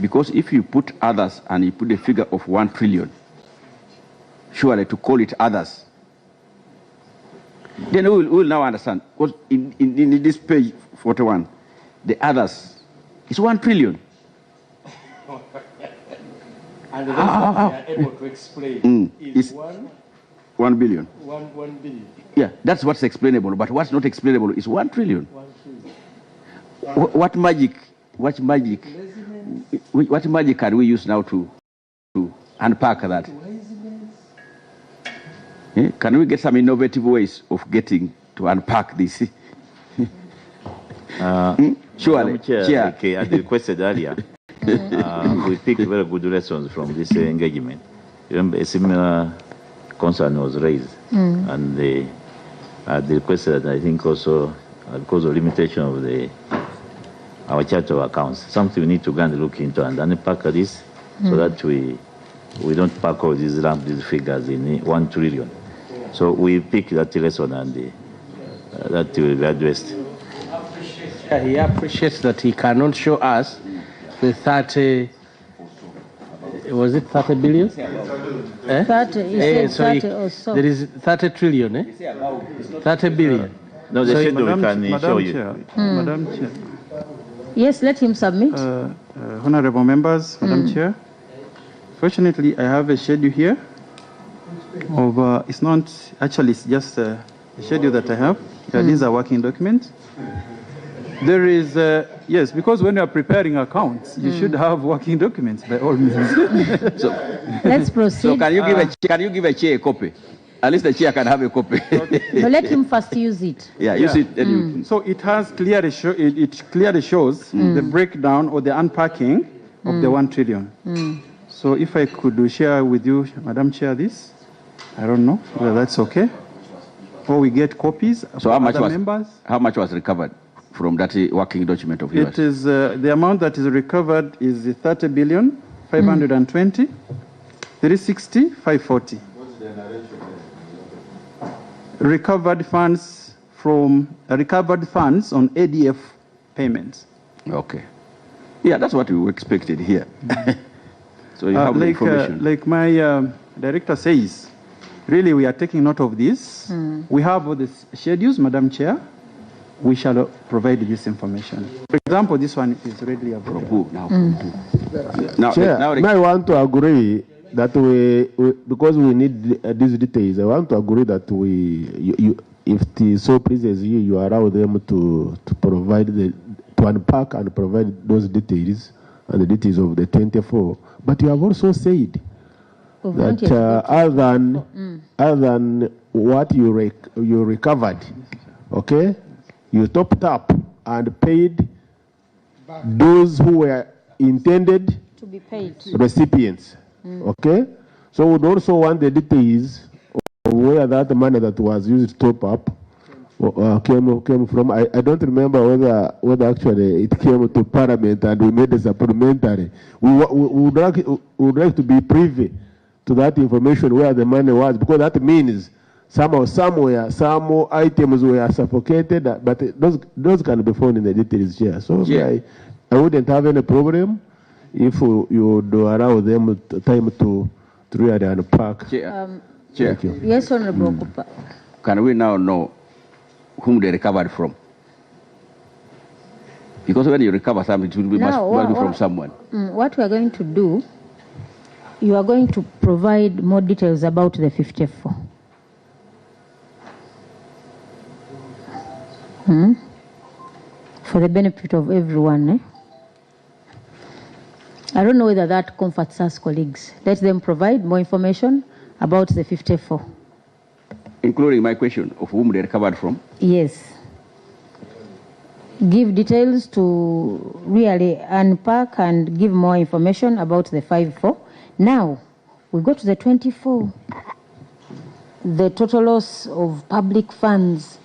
Because if you put others and you put the figure of 1 trillion, surely to call it others, then we will now understand. Because in this page 41, the others is 1 trillion. And the rest that we are able to explain is 1 billion. 1 billion. Yeah, that's what's explainable. But what's not explainable is 1 trillion. 1 trillion. What magic can we use now to unpack that? Can we get some innovative ways of getting to unpack this? Surely, Chair, like I requested earlier, we picked very good lessons from this engagement. Remember, a similar concern was raised, and the requested that I think also because of limitation of our charter of accounts, something we need to go and look into and unpack this so that we don't pack all these figures in 1 trillion. So we pick that lesson and that will be addressed. He appreciates that he cannot show us the 30, was it 30 billion? 30, he said 30 or so. There is 30 trillion, 30 billion. No, the schedule we can show you. Madam Chair. Yes, let him submit. Honorable members, Madam Chair. Fortunately, I have a schedule here of, it's not, actually it's just a schedule that I have. These are working documents. There is, yes, because when you are preparing accounts, you should have working documents by all means. So, let's proceed. So can you give a chair a copy? At least the chair can have a copy. Okay. So let him first use it. Yeah, use it. So it has clearly it clearly shows the breakdown or the unpacking of the 1 trillion. So if I could share with you, Madam Chair, this, I don't know whether that's okay. Or we get copies. So how much was recovered from that working document of yours? It is the amount that is recovered is 30 billion 520 360 540. Recovered funds on ADF payments. Okay. Yeah, that's what we expected here. So you have the information. Like my director says, really we are taking note of this. We have all the schedules, Madam Chair. We shall provide this information. For example, this one is readily available. Chair, I want to agree that because we need these details, I want to agree that if it so pleases you, you allow them to provide to unpack and provide those details and the details of the 24. But you have also said that other than what you recovered, okay, you topped up and paid those who were intended to be paid recipients. Okay, so we'd also want the details of where that money that was used to top up came from. I don't remember whether actually it came to Parliament and we made a supplementary. We would like to be privy to that information where the money was, because that means somewhere some items were suffocated, but those can be found in the details here. So yeah. I wouldn't have any problem if you would allow them time to really unpack. Chair. Yes, Honorable Kupa. Can we now know whom they recovered from? Because when you recover something, it will be must be from someone. What we are going to do, you are going to provide more details about the 54. For the benefit of everyone. I don't know whether that comforts us, colleagues. Let them provide more information about the 54. Including my question of whom they recovered from? Yes. Give details to really unpack and give more information about the 54. Now, we go to the 24. The total loss of public funds.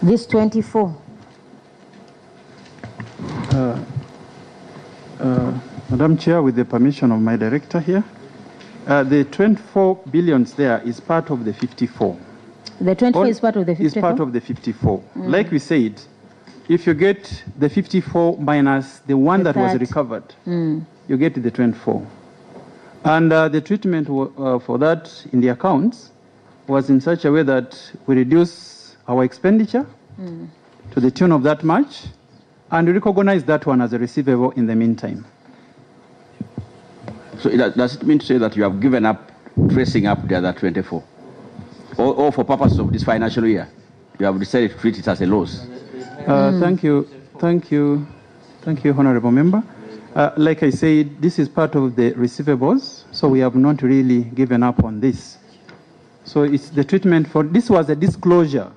This 24. Madam Chair, with the permission of my director here, the 24 billions there is part of the 54. The 24 is part of the 54? Is part of the 54. Like we said, if you get the 54 minus the one that was recovered, you get the 24. And the treatment for that in the accounts was in such a way that we reduce our expenditure to the tune of that much, and we recognize that one as a receivable in the meantime. So does it mean to say that you have given up tracing up the other 24? Or for purposes of this financial year, you have decided to treat it as a loss? Thank you, Honorable Member. Like I said, this is part of the receivables, so we have not really given up on this. So it's the treatment for, this was a disclosure.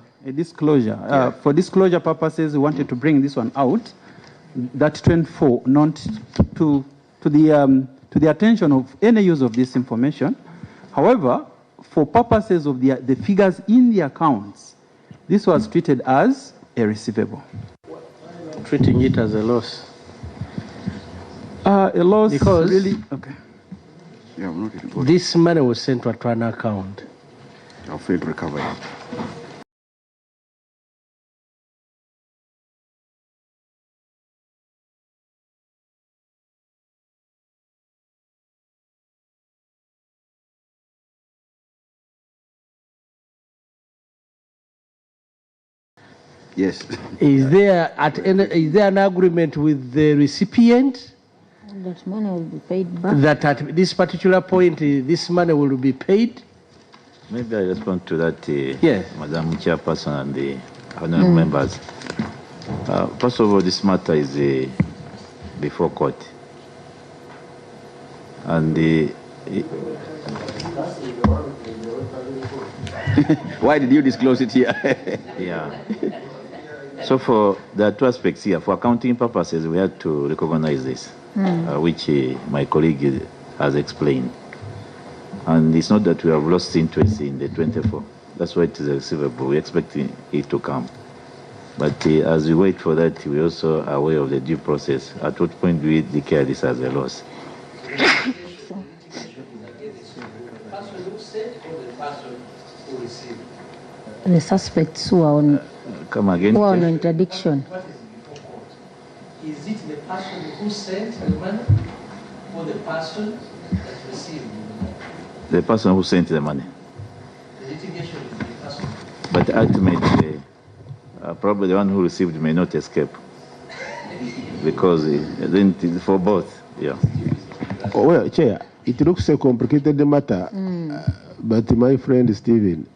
For disclosure purposes, we wanted to bring this one out, that 24, not to the attention of any use of this information. However, for purposes of the figures in the accounts, this was treated as a receivable. Treating it as a loss. A loss, because really? Okay. Yeah, this money was sent to an account. I'll fail to recover it. Yes. Is there an agreement with the recipient that money will be paid back? that at this particular point this money will be paid? Maybe I respond to that, yes, Madam Chairperson and the honorable members. First of all, this matter is before court, and why did you disclose it here? yeah. So there are two aspects here. For accounting purposes, we had to recognize this, which my colleague has explained. And it's not that we have lost interest in the 24. That's why it is a receivable. We're expecting it to come. But as we wait for that, we also are aware of the due process. At what point do we declare this as a loss? The suspects who are on, Come again. who are on interdiction. Is it the person who sent the money or the person that received the money? The person who sent the money. The litigation is the person. But ultimately, probably the one who received may not escape. Because then for both, yeah. Oh, well, Chair, it looks a complicated matter, but my friend Stephen,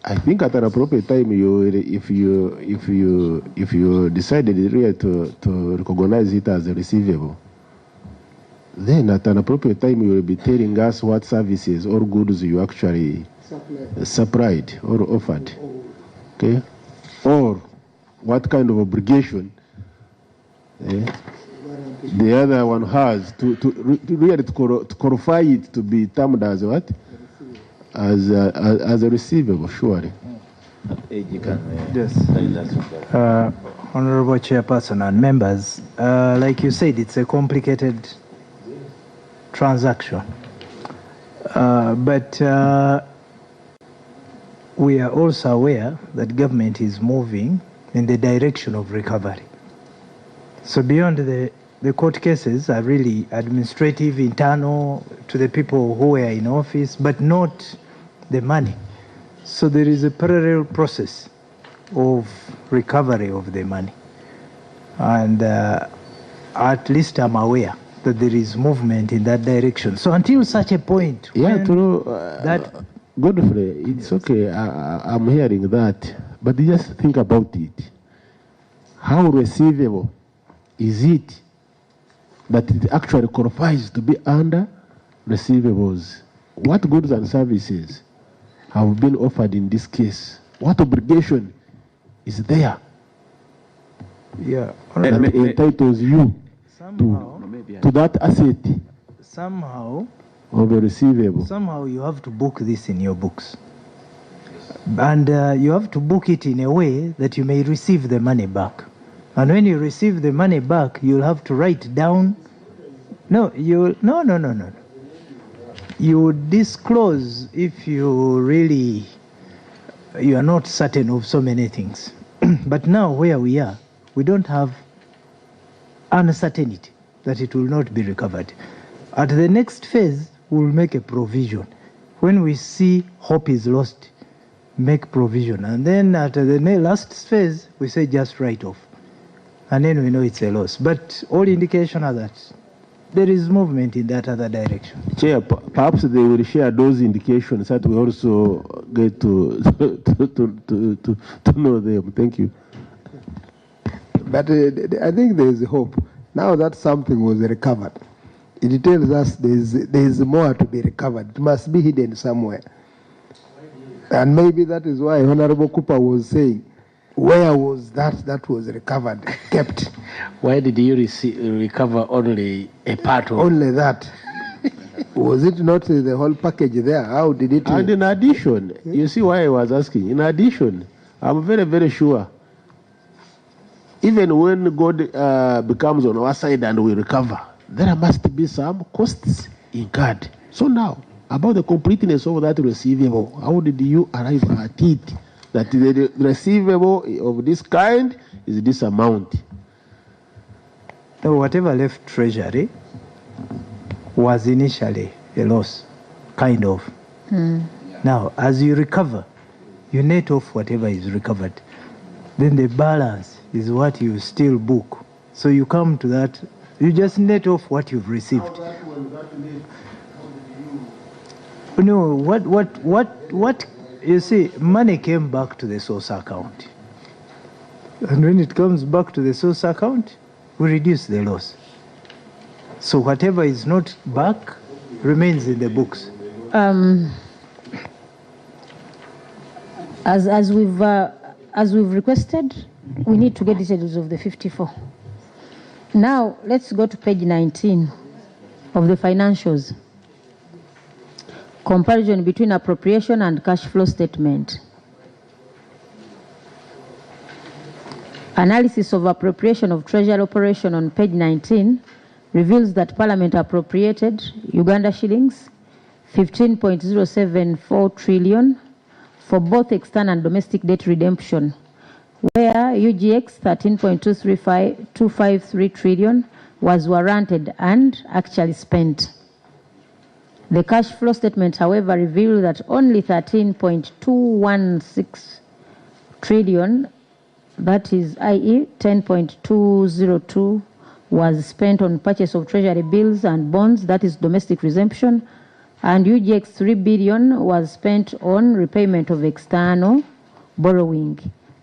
I think at an appropriate time, if you decided really to recognize it as a receivable, then at an appropriate time you will be telling us what services or goods you actually supplied or offered, okay, or what kind of obligation the other one has to really qualify it to be termed as what? As a receivable, surely. Yes. Honorable Chairperson and members, like you said, it's a complicated transaction. But we are also aware that government is moving in the direction of recovery. So beyond the court cases are really administrative, internal to the people who are in office, but not the money. So there is a parallel process of recovery of the money. And at least I'm aware that there is movement in that direction. So until such a point, yeah, that Godfrey, it's okay. I'm hearing that, but just think about it. How receivable is it that it actually qualifies to be under receivables? What goods and services have been offered in this case? What obligation is there yeah, that entitles you to that asset somehow of a receivable? Somehow you have to book this in your books. And you have to book it in a way that you may receive the money back. And when you receive the money back, you'll have to write down. No. You disclose if you really you are not certain of so many things. But now where we are, we don't have uncertainty that it will not be recovered. At the next phase, we'll make a provision. When we see hope is lost, make provision. And then at the last phase, we say just write off. And then we know it's a loss. But all indications are that there is movement in that other direction. Chair, perhaps they will share those indications that we also get to know them. Thank you. But I think there is hope. Now that something was recovered, it tells us there is more to be recovered. It must be hidden somewhere. And maybe that is why Honorable Cooper was saying, where was that was recovered, kept? Why did you recover only a part of it? Only that. Was it not the whole package there? How did it? And in addition, you see why I was asking. In addition, I'm very, very sure, even when God becomes on our side and we recover, there must be some costs incurred. So now, about the completeness of that receivable, how did you arrive at it? That the receivable of this kind is this amount. So whatever left Treasury was initially a loss, kind of. Now, as you recover, you net off whatever is recovered. Then the balance is what you still book. So you come to that, you just net off what you've received. No, what, you see, money came back to the source account. And when it comes back to the source account, we reduce the loss. So whatever is not back remains in the books. As we've requested, we need to get details of the 54. Now, let's go to page 19 of the financials. Comparison between appropriation and cash flow statement. Analysis of appropriation of treasury operation on page 19 reveals that Parliament appropriated Uganda shillings 15.074 trillion for both external and domestic debt redemption, where UGX 13.253 trillion was warranted and actually spent. The cash flow statement, however, revealed that only 13.216 trillion, that is, i.e., 10.202, was spent on purchase of treasury bills and bonds, that is, domestic redemption, and UGX 3 billion was spent on repayment of external borrowing.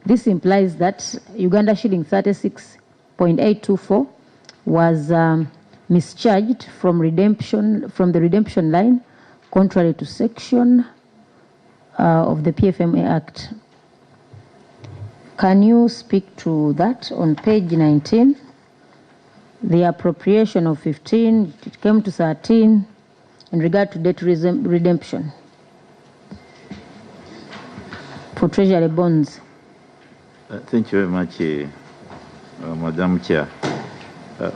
This implies that Uganda shilling 36.824 was mischarged from the redemption line, contrary to section of the PFMA Act. Can you speak to that on page 19? The appropriation of 15, it came to 13 in regard to debt redemption for treasury bonds. Thank you very much, Madam Chair.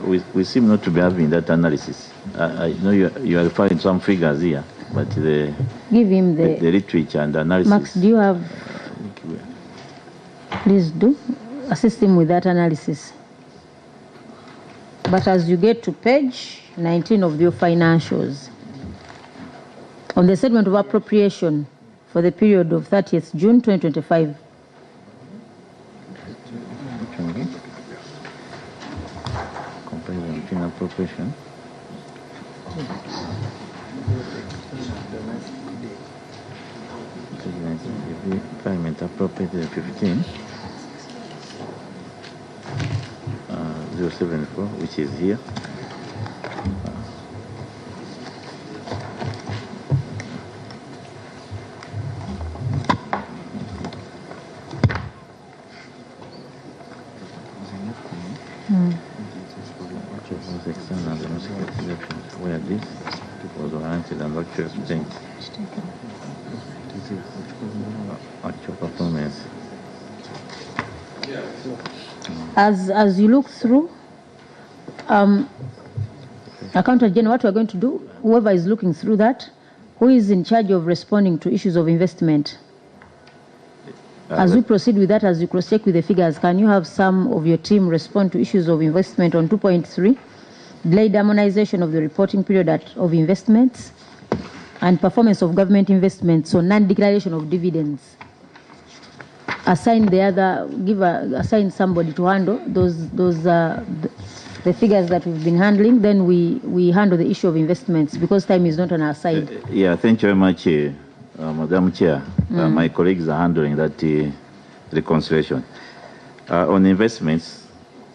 We seem not to be having that analysis. I know you are referring to some figures here, but give him the literature and analysis. Max, do you have? Please do assist him with that analysis. But as you get to page 19 of your financials, on the statement of appropriation for the period of 30th June 2025. Comparison between appropriation. Parliament appropriated 15. 074, which is here. Where this was warranted and actually spent. Actual performance. As you look through, Accountant General, what we're going to do, whoever is looking through that, who is in charge of responding to issues of investment? As we proceed with that, as you cross-check with the figures, can you have some of your team respond to issues of investment on 2.3, delayed harmonization of the reporting period of investments, and performance of government investments, so non-declaration of dividends? Assign assign somebody to handle the figures that we've been handling, then we handle the issue of investments, because time is not on our side. Yeah, thank you very much, Madam Chair. My colleagues are handling that reconciliation. On investments,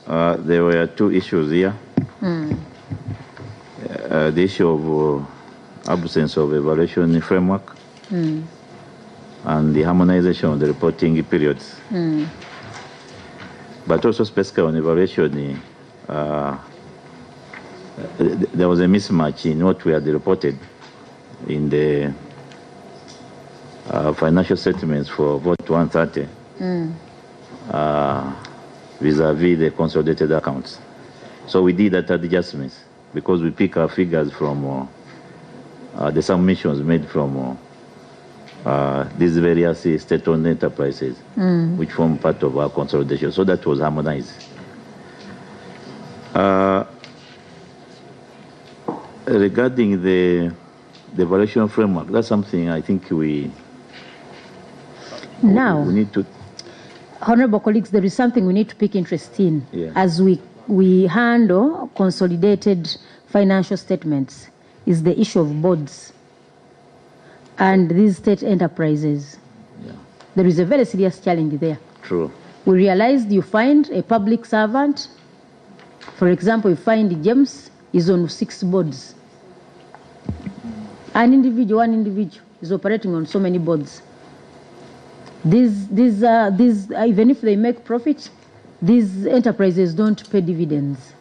there were two issues here. The issue of absence of evaluation framework and the harmonization of the reporting periods. But also specifically on evaluation, there was a mismatch in what we had reported in the financial statements for vote 130 vis-a-vis the consolidated accounts. So we did that adjustments because we pick our figures from the submissions made from these various state-owned enterprises, which form part of our consolidation. So that was harmonized. Regarding the evaluation framework, that's something I think we need to. Honorable colleagues, there is something we need to pick interest in as we handle consolidated financial statements, is the issue of boards and these state enterprises. There is a very serious challenge there. True. We realized you find a public servant, for example, you find James is on 6 boards. One individual is operating on so many boards. These even if they make profit, these enterprises don't pay dividends.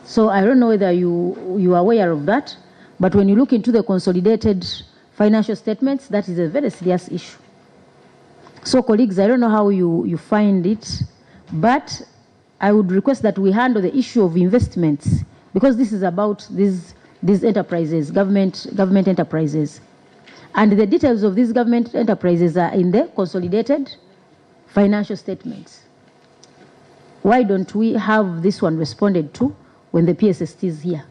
So I don't know whether you are aware of that, but when you look into the consolidated financial statements, that is a very serious issue. So colleagues, I don't know how you find it, but I would request that we handle the issue of investments, because this is about these enterprises, government enterprises. And the details of these government enterprises are in the consolidated financial statements. Why don't we have this one responded to when the PSST is here?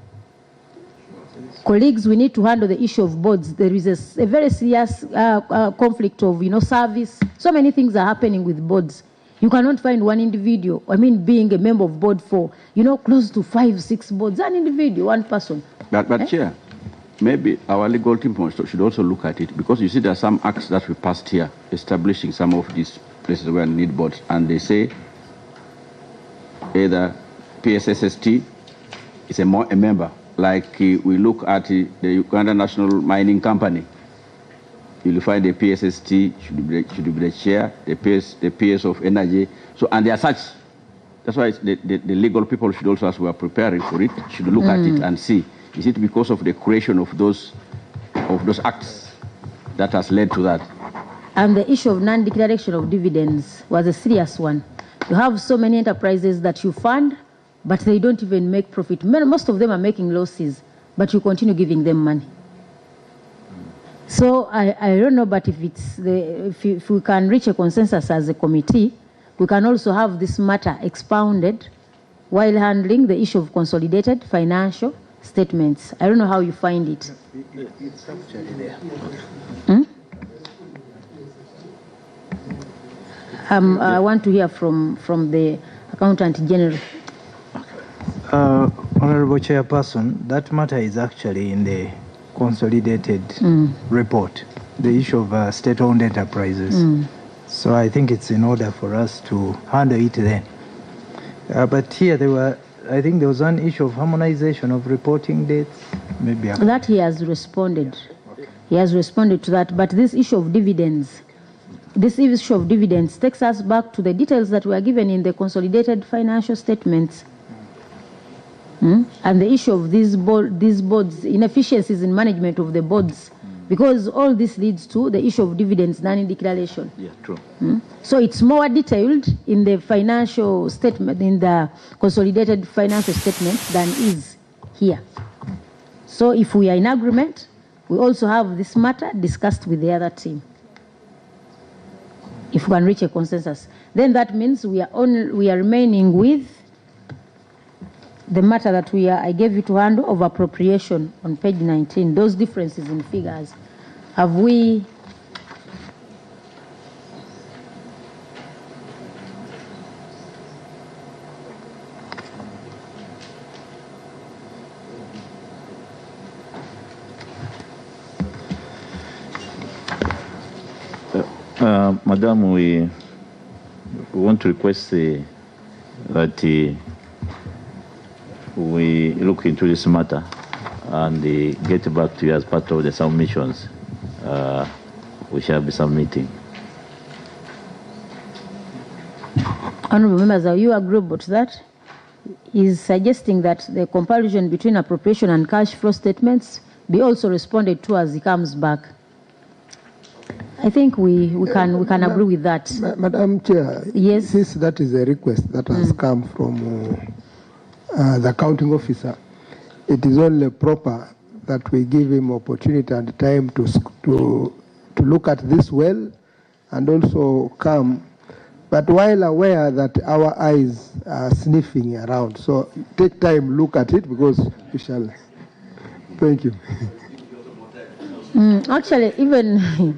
Colleagues, we need to handle the issue of boards. There is a very serious conflict of, service. So many things are happening with boards. You cannot find one individual, being a member of board for, close to 5, 6 boards, an individual, one person. But Chair, maybe our legal team should also look at it, because you see there are some acts that we passed here establishing some of these places where we need boards, and they say either PSSST is a member. Like we look at the Uganda National Mining Company, you'll find the PSST should be the chair, the PS of energy. So, and they are such. That's why the legal people should also, as we are preparing for it, should look at it and see, is it because of the creation of those acts that has led to that? And the issue of non-declaration of dividends was a serious one. You have so many enterprises that you fund, but they don't even make profit. Most of them are making losses, but you continue giving them money. So I don't know, but if we can reach a consensus as a committee, we can also have this matter expounded while handling the issue of consolidated financial statements. I don't know how you find it. It's actually there. I want to hear from the Accountant General. Honorable Chairperson, that matter is actually in the consolidated report, the issue of state-owned enterprises. So I think it's in order for us to handle it then. But here I think there was an issue of harmonization of reporting dates. Maybe that he has responded. Okay. He has responded to that. But this issue of dividends, takes us back to the details that were given in the consolidated financial statements. And the issue of these boards, inefficiencies in management of the boards, because all this leads to the issue of dividends non-declaration. Yeah, true. So it's more detailed in the financial statement, in the consolidated financial statement than is here. So if we are in agreement, we also have this matter discussed with the other team. if we can reach a consensus. Then that means we are remaining with the matter that I gave you to handle of appropriation on page 19. Those differences in figures, have we? Madam, we want to request that we look into this matter and get back to you as part of the submissions we shall be submitting. Honorable members, are you agreeable to that? Is suggesting that the comparison between appropriation and cash flow statements be also responded to as it comes back. I think we can agree with that. Madam Chair, yes. Since that is a request that has come from the accounting officer, it is only proper that we give him opportunity and time to look at this well and also come, but while aware that our eyes are sniffing around. So take time, look at it, because we shall. Thank you. Actually, even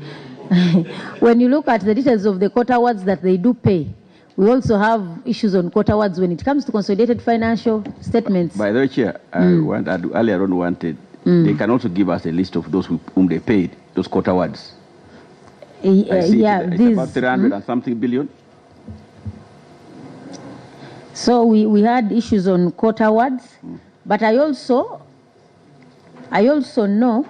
when you look at the details of the court awards that they do pay, we also have issues on court awards when it comes to consolidated financial statements. By the way, Chair, earlier on wanted, they can also give us a list of those whom they paid, those court awards. Yeah, it's about 300 and something billion. So we had issues on court awards, but I also know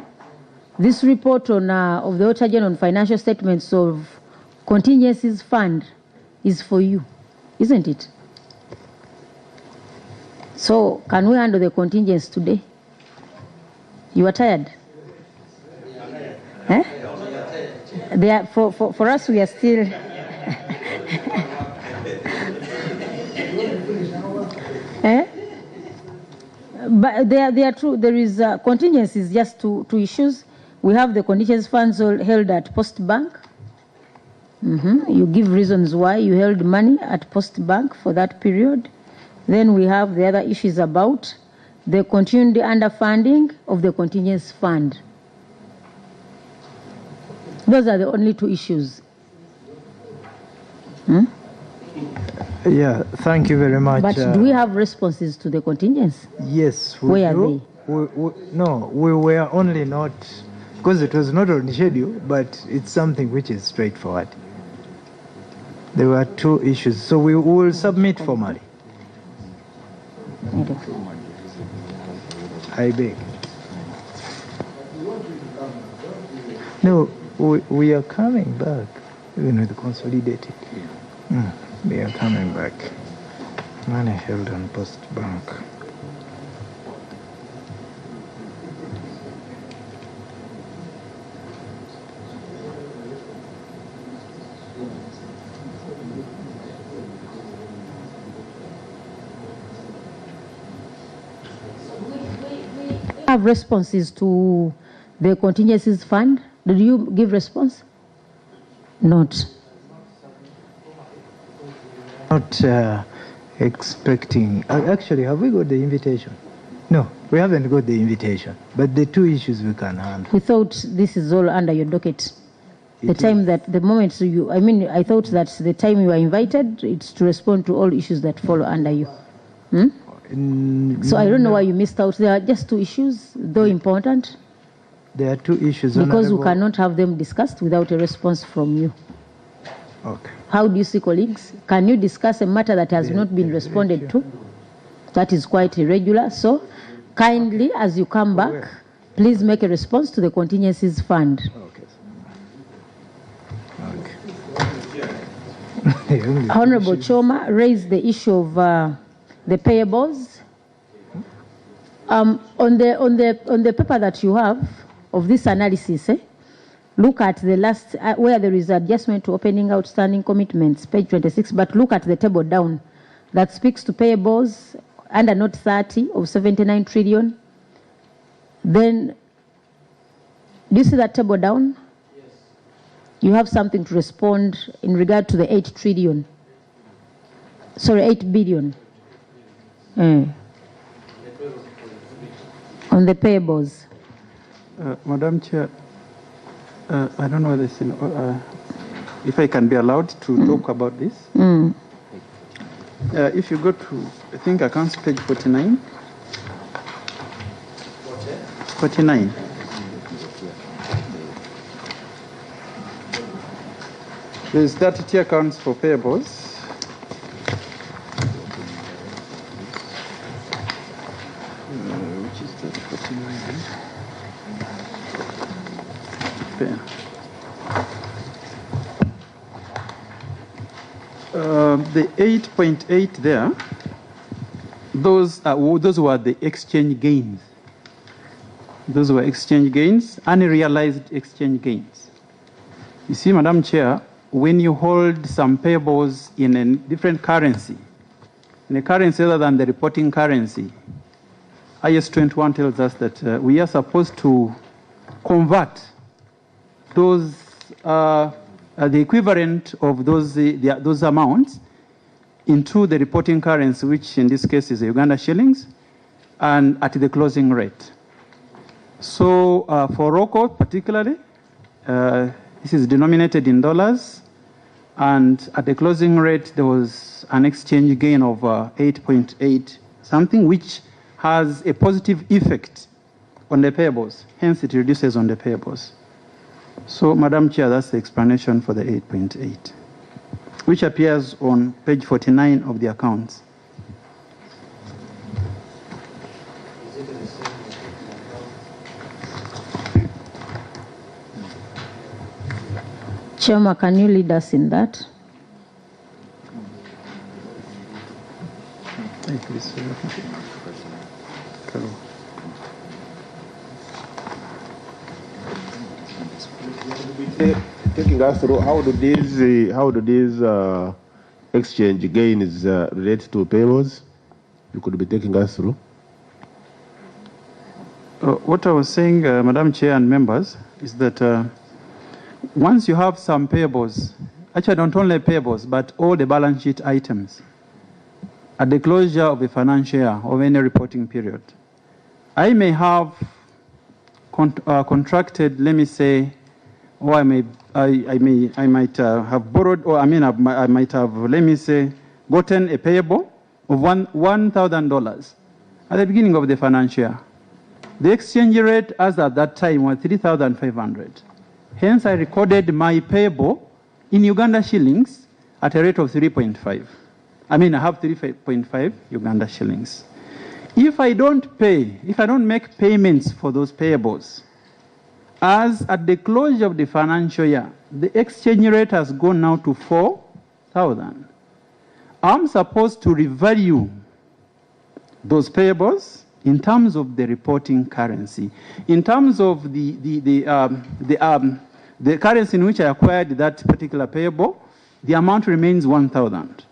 this report on of the Auditor General on financial statements of contingencies fund is for you, isn't it? So can we handle the contingents today? You are tired? Eh? They are, for us, we are still. Eh? But they are true. There is contingencies, just two issues. We have the contingency funds held at Post Bank. You give reasons why you held money at Post Bank for that period. Then we have the other issues about the continued underfunding of the contingency fund. Those are the only two issues. Yeah, thank you very much. But do we have responses to the contingents? Yes, we Where do. are they? No, we were only not, because it was not on the schedule, but it's something which is straightforward. There were two issues, so we will submit formally. I beg. No, we are coming back, even with the consolidated. We are coming back. Money held on Post Bank. Have responses to the contingencies fund? Did you give response? Not. Not expecting. Actually, have we got the invitation? No, we haven't got the invitation. But the two issues we can handle. We thought this is all under your docket. I thought that the time you are invited, it's to respond to all issues that follow under you. So I don't know why you missed out. There are just two issues, though important. There are two issues. Because we cannot have them discussed without a response from you. Okay. How do you see, colleagues? Can you discuss a matter that has not been responded to? That is quite irregular. So kindly, as you come back, please make a response to the contingencies fund. Okay. Honorable Choma raised the issue of the payables. On the paper that you have of this analysis, look at the last, where there is adjustment to opening outstanding commitments, page 26, but look at the table down that speaks to payables under note 30 of 79 trillion. Then, do you see that table down? Yes. you have something to respond in regard to the 8 billion. On the payables. Madam Chair, I don't know this, if I can be allowed to talk about this. If you go to, I think, accounts page 49. 49. There's 30 accounts for payables. Which is that 49? The 8.8 there, those were the exchange gains. Those were exchange gains, unrealized exchange gains. You see, Madam Chair, when you hold some payables in a different currency, in a currency other than the reporting currency, IS 21 tells us that we are supposed to convert those, the equivalent of those amounts into the reporting currency, which in this case is the Uganda shillings, and at the closing rate. So for ROCO particularly, this is denominated in dollars, and at the closing rate there was an exchange gain of 8.8 something, which has a positive effect on the payables. Hence it reduces on the payables. So, Madam Chair, that's the explanation for the 8.8, which appears on page 49 of the accounts. Chairman, can you lead us in that? Taking us through how do these exchange gains relate to payables? You could be taking us through. What I was saying, Madam Chair and members, is that once you have some payables, actually not only payables, but all the balance sheet items, at the closure of a financial year of any reporting period, I may have contracted, let me say, or I might have borrowed, or I might have, let me say, gotten a payable of $1,000 at the beginning of the financial year. The exchange rate as at that time was 3,500. Hence, I recorded my payable in Uganda shillings at a rate of 3.5. I have 3.5 Uganda shillings. If I don't pay, if I don't make payments for those payables, as at the close of the financial year, the exchange rate has gone now to 4,000. I'm supposed to revalue those payables in terms of the reporting currency. In terms of the currency in which I acquired that particular payable, the amount remains 1,000.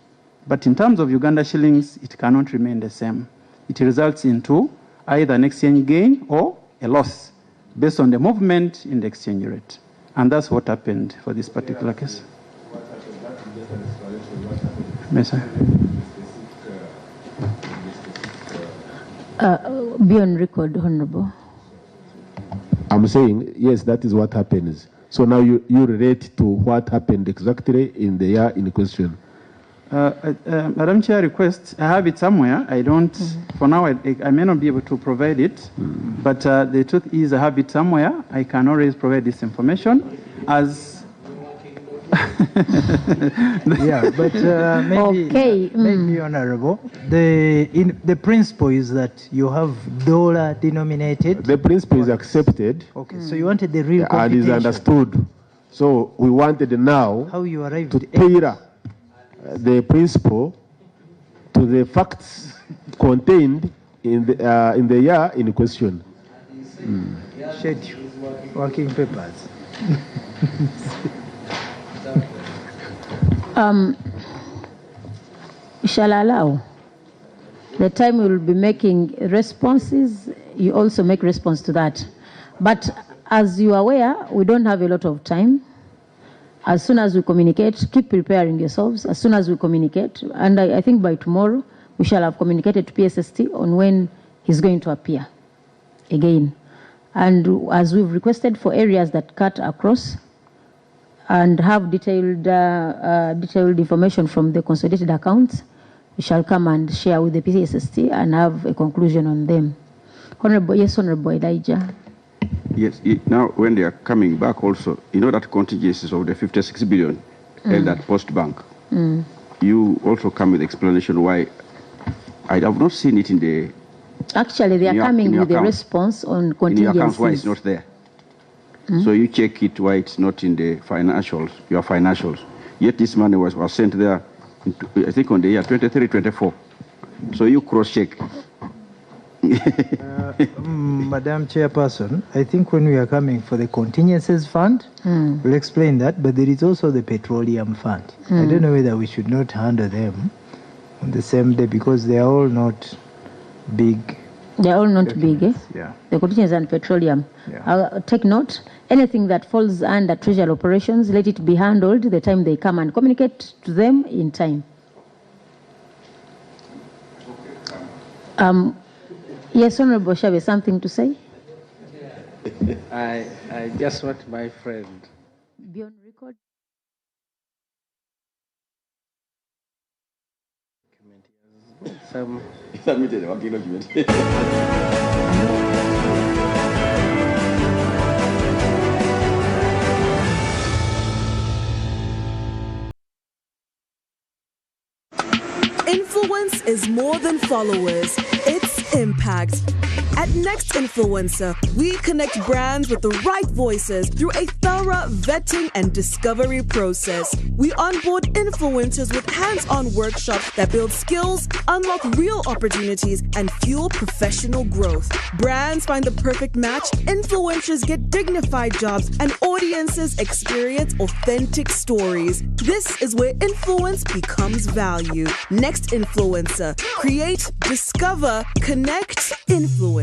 But in terms of Uganda shillings, it cannot remain the same. It results into either an exchange gain or a loss based on the movement in the exchange rate. And that's what happened for this particular case. Yes, sir. Be on record, Honorable. I'm saying, yes, that is what happens. So now you relate to what happened exactly in the year in question. Madam Chair, request, I have it somewhere. I don't, for now, I may not be able to provide it, but the truth is I have it somewhere. I can always provide this information as... Yeah, but maybe Honorable, the principle is that you have dollar denominated. The principle is accepted. Okay, so you wanted the real and is understood. So we wanted now how you arrived to tailor the principle to the facts contained in the year in question. Schedule, working papers. Shall I allow? The time we will be making responses, you also make response to that. But as you are aware, we don't have a lot of time. As soon as we communicate, keep preparing yourselves. As soon as we communicate, and I think by tomorrow, we shall have communicated to PSST on when he's going to appear again. And as we've requested for areas that cut across and have detailed information from the consolidated accounts, we shall come and share with the PSST and have a conclusion on them. Honorable Elijah. Yes, now when they are coming back also, you know that contingencies of the 56 billion held at Post Bank. You also come with explanation why. I have not seen it in the... Actually, they are coming with a response on contingencies. In your accounts, why it's not there. So you check it why it's not in the financials, your financials. Yet this money was sent there, I think on the year 23, 24. So you cross-check. Madam Chairperson, I think when we are coming for the contingencies fund, we'll explain that, but there is also the petroleum fund. I don't know whether we should not handle them on the same day because they are all not big. They are all not big, eh? Yeah. The contingencies and petroleum. Yeah. Take note, anything that falls under treasury operations, let it be handled the time they come and communicate to them in time. Yes, Honorable Shabe, something to say? I just want my friend. Be on record. Some Submitted a working document. Influence is more than followers, it's impact. At Next Influencer, we connect brands with the right voices through a thorough vetting and discovery process. We onboard influencers with hands-on workshops that build skills, unlock real opportunities, and fuel professional growth. Brands find the perfect match, influencers get dignified jobs, and audiences experience authentic stories. This is where influence becomes value. Next Influencer. Create, discover, connect, influence.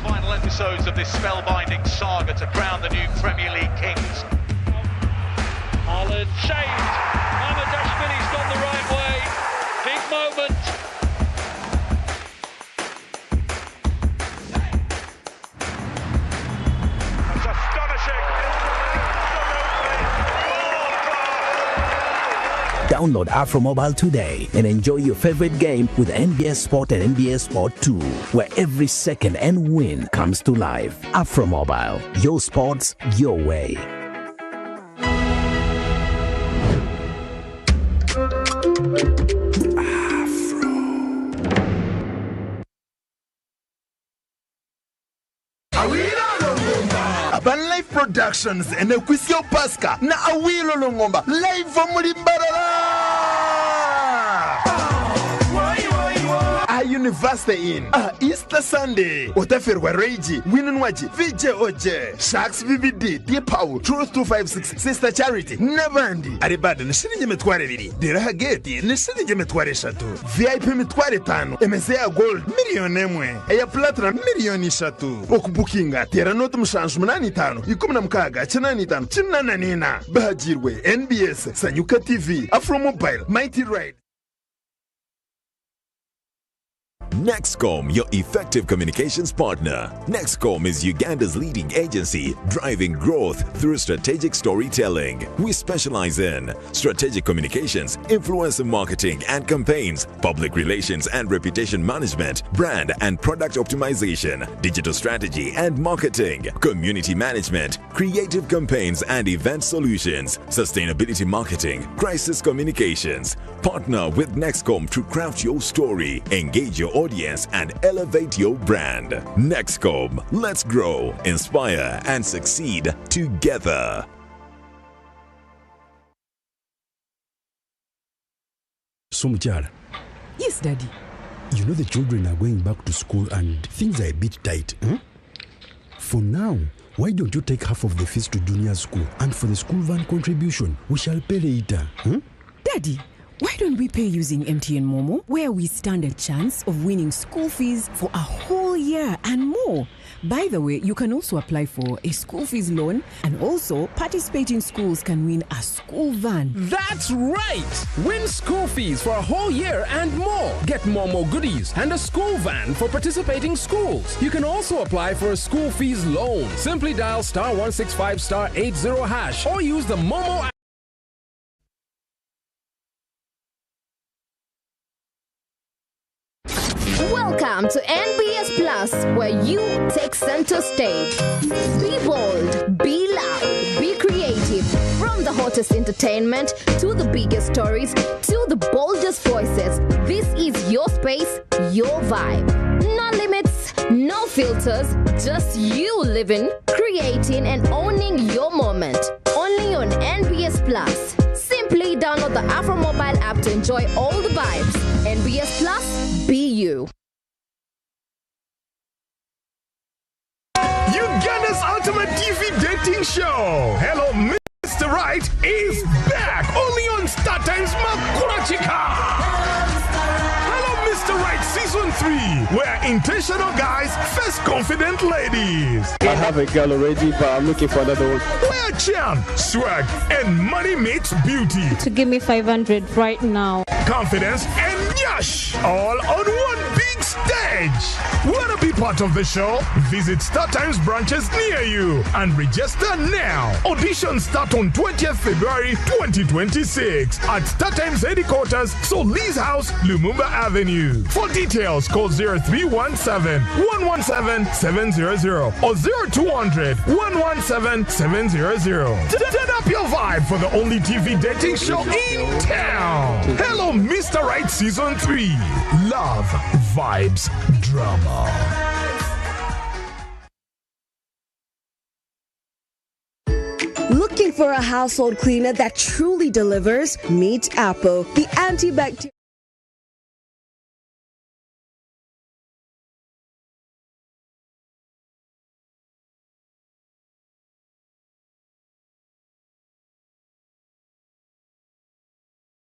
Final episodes of this spellbinding saga to crown the new Premier League kings. Haaland saved. Ahmadashvili's gone the right way. Big moment. That's astonishing. Download AfroMobile today and enjoy your favorite game with NBS Sport and NBS Sport 2, where every second and win comes to life. AfroMobile, your sports, your way. Urban Life Productions and Equisio Pasca na Awilo Longomba live Mulimbarala University in Easter Sunday Otaferwa Reiji Winunwaji VJ Oje Sharks VVD Deepau Truth 256 Sister Charity Nabandi Aribada Nishinje Metware Viri Diraha Gate Nishinje Metware Shatu VIP Metware Tano MSA Gold Million Emwe Eya Platinum Million Shatu Okubukinga Tera Not Mshansh Munani Tano Ikumna Mkaga Chanani Tano Chinana Nina Bahajirwe NBS Sanyuka TV Afro Mobile Mighty Ride. Nextcom, your effective communications partner. Nextcom is Uganda's leading agency driving growth through strategic storytelling. We specialize in strategic communications, influencer marketing and campaigns, public relations and reputation management, brand and product optimization, digital strategy and marketing, community management, creative campaigns and event solutions, sustainability marketing, crisis communications. Partner with Nextcom to craft your story, engage your audience and elevate your brand. Nextcom, let's grow, inspire and succeed together. Somchara. Yes, Daddy. You know the children are going back to school and things are a bit tight. For now, why don't you take half of the fees to junior school, and for the school van contribution, we shall pay later. Daddy, Why don't we pay using MTN Momo, where we stand a chance of winning school fees for a whole year and more? By the way, you can also apply for a school fees loan, and also participating schools can win a school van. That's right! Win school fees for a whole year and more. Get Momo goodies and a school van for participating schools. You can also apply for a school fees loan. Simply dial *165*80# or use the Momo app. Welcome to NBS Plus, where you take center stage. Be bold, be loud, be creative. From the hottest entertainment to the biggest stories to the boldest voices, this is your space, your vibe. No limits, no filters, just you living, creating, and owning your moment. Only on NBS Plus. Simply download the Afro mobile app to enjoy all the vibes. NBS Plus, be you. Uganda's ultimate TV dating show, Hello Mr. Right, is back only on Star Times Makurachika. Hello Mr. Right Season 3, where intentional guys face confident ladies. I have a girl already, but I'm looking for another one. Where charm, swag, and money meets beauty. To give me 500 right now. Confidence and yash, all on one big stage. Want to be part of the show? Visit Star Times branches near you and register now. Auditions start on 20th February 2026 at Star Times headquarters, Solis House, Lumumba Avenue. For details, call 0317-117-700 or 0200-117-700. Turn up your vibe for the only TV dating show in town. Hello, Mr. Right Season 3. Love, vibes, drama. Looking for a household cleaner that truly delivers? Meet Apple, the antibacterial.